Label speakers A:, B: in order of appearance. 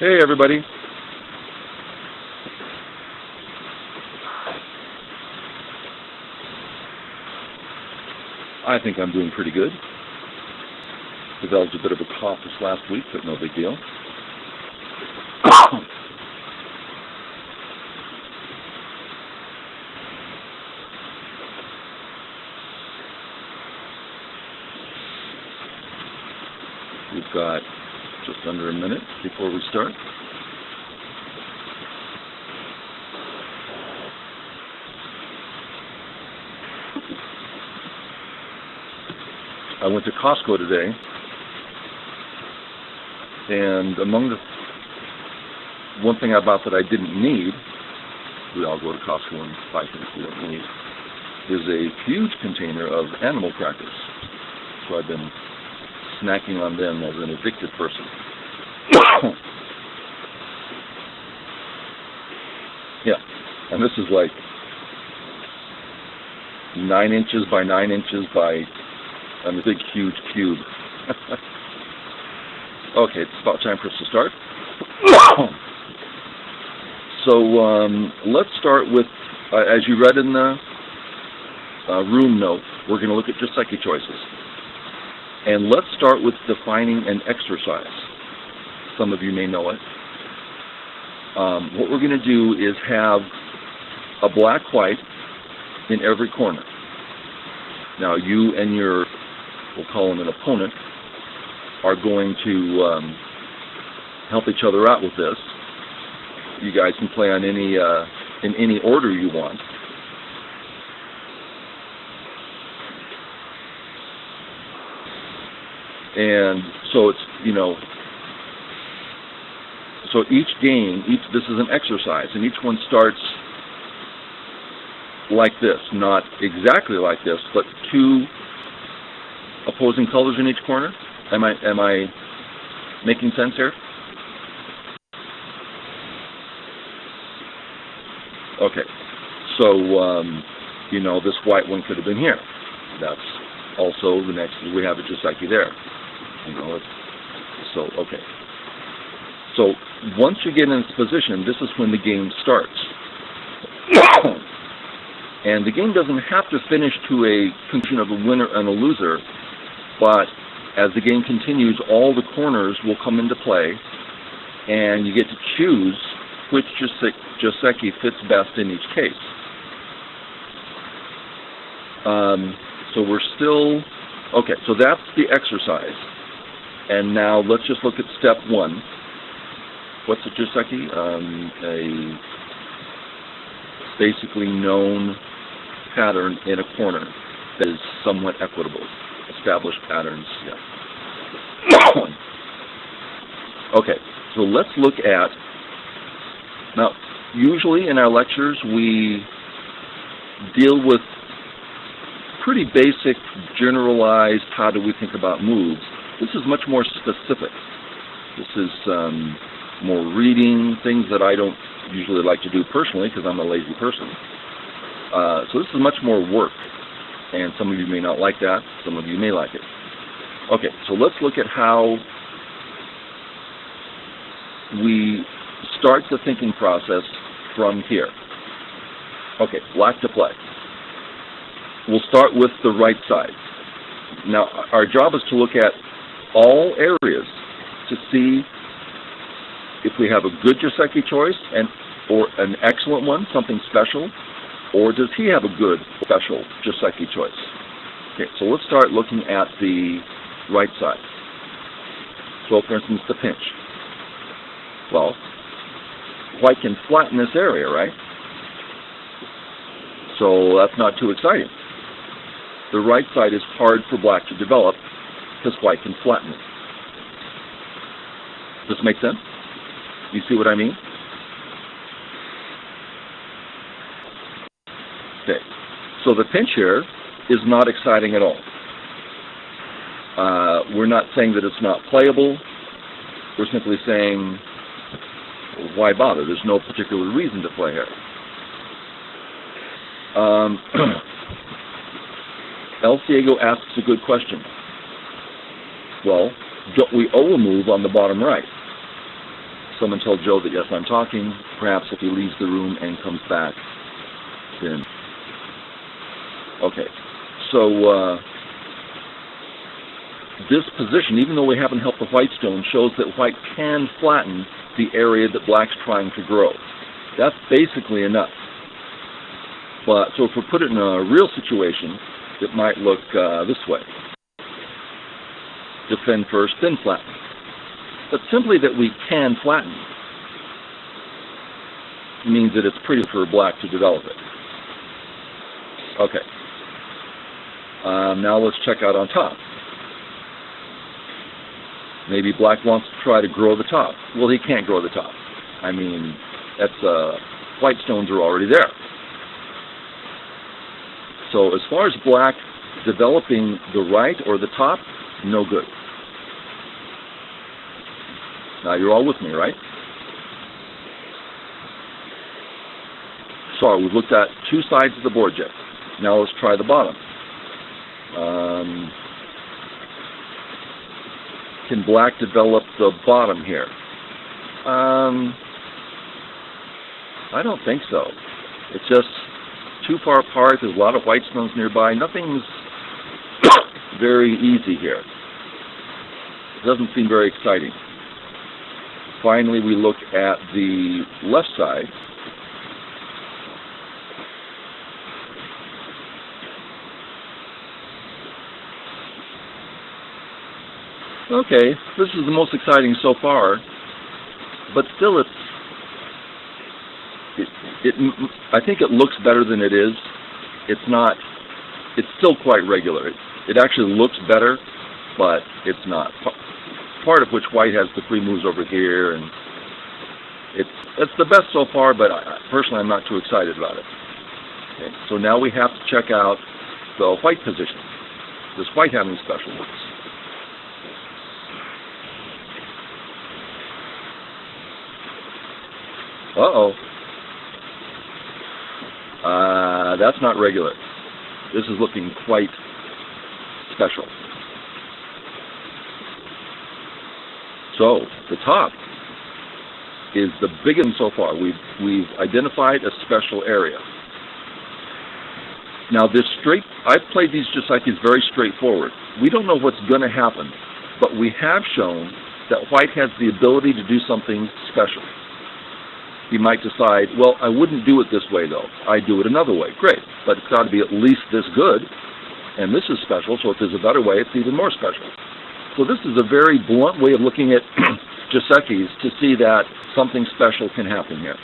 A: Hey everybody. I think I'm doing pretty good. Developed a bit of a cough this last week, but no big deal. We've got just under a minute before we start. I went to Costco today, and among the one thing I bought that I didn't need, we all go to Costco and buy things we don't need, is a huge container of animal crackers. So I've been snacking on them as an addicted person. Yeah, and this is like 9 inches by 9 inches by a big, huge cube. Okay, it's about time for us to start. So let's start with, as you read in the room note, we're going to look at Joseki choices. And let's start with defining an exercise. Some of you may know it. What we're going to do is have a black-white in every corner. Now you and your, we'll call him an opponent, are going to help each other out with this. You guys can play on any in any order you want. And so it's, you know, so each game, this is an exercise, and each one starts like this, not exactly like this, but 2 opposing colors in each corner. Am I making sense here? Okay, so you know, this white one could have been here. That's also the next. We have a Joseki there. You know, so okay. So once you get in this position, this is when the game starts. And the game doesn't have to finish to a conclusion of a winner and a loser, but as the game continues, all the corners will come into play, and you get to choose which Joseki fits best in each case. So we're still, okay, so that's the exercise. And now let's just look at step 1. What's a Joseki? A basically known pattern in a corner that is somewhat equitable. Established patterns, yeah. Okay, so let's look at, now usually in our lectures we deal with pretty basic, generalized, how do we think about moves. This is much more specific. This is more reading, things that I don't usually like to do personally because I'm a lazy person. So this is much more work, and some of you may not like that, some of you may like it. Okay, so let's look at how we start the thinking process from here. Okay, black to play. We'll start with the right side. Now, our job is to look at all areas to see if we have a good Joseki choice or an excellent one, something special, or does he have a good, special Joseki choice? Okay, so let's start looking at the right side. So, for instance, the pinch. Well, white can flatten this area, right? So that's not too exciting. The right side is hard for black to develop because white can flatten it. Does this make sense? You see what I mean? Okay, so the pinch here is not exciting at all. We're not saying that it's not playable. We're simply saying, why bother? There's no particular reason to play here. El Ciego asks a good question. Well, don't we owe a move on the bottom right? Someone tell Joe that yes, I'm talking. Perhaps if he leaves the room and comes back, then... Okay, so this position, even though we haven't helped the white stone, shows that white can flatten the area that black's trying to grow. That's basically enough. But so if we put it in a real situation, it might look this way. Defend first, then flatten. But simply that we can flatten means that it's pretty for black to develop it. Okay. Now let's check out on top. Maybe black wants to try to grow the top. Well, he can't grow the top. I mean, that's white stones are already there. So as far as black developing the right or the top, no good. Now you're all with me, right? So we've looked at two sides of the board yet. Now let's try the bottom. Can black develop the bottom here? I don't think so. It's just too far apart. There's a lot of white stones nearby. Nothing's very easy here. It doesn't seem very exciting. Finally, we look at the left side. Okay, this is the most exciting so far, but still I think it looks better than it is. It's not, it's still quite regular. It actually looks better, but it's not. Part of which white has the free moves over here, and it's the best so far, but personally I'm not too excited about it. Okay, so now we have to check out the white position. Does white have any special moves? Uh-oh. That's not regular. This is looking quite special. So, the top is the biggest one so far. We've identified a special area. Now this I've played these just like these, very straightforward. We don't know what's going to happen, but we have shown that white has the ability to do something special. He might decide, well, I wouldn't do it this way, though. I'd do it another way. Great, but it's got to be at least this good, and this is special, so if there's a better way, it's even more special. So this is a very blunt way of looking at Giuseppes to see that something special can happen here.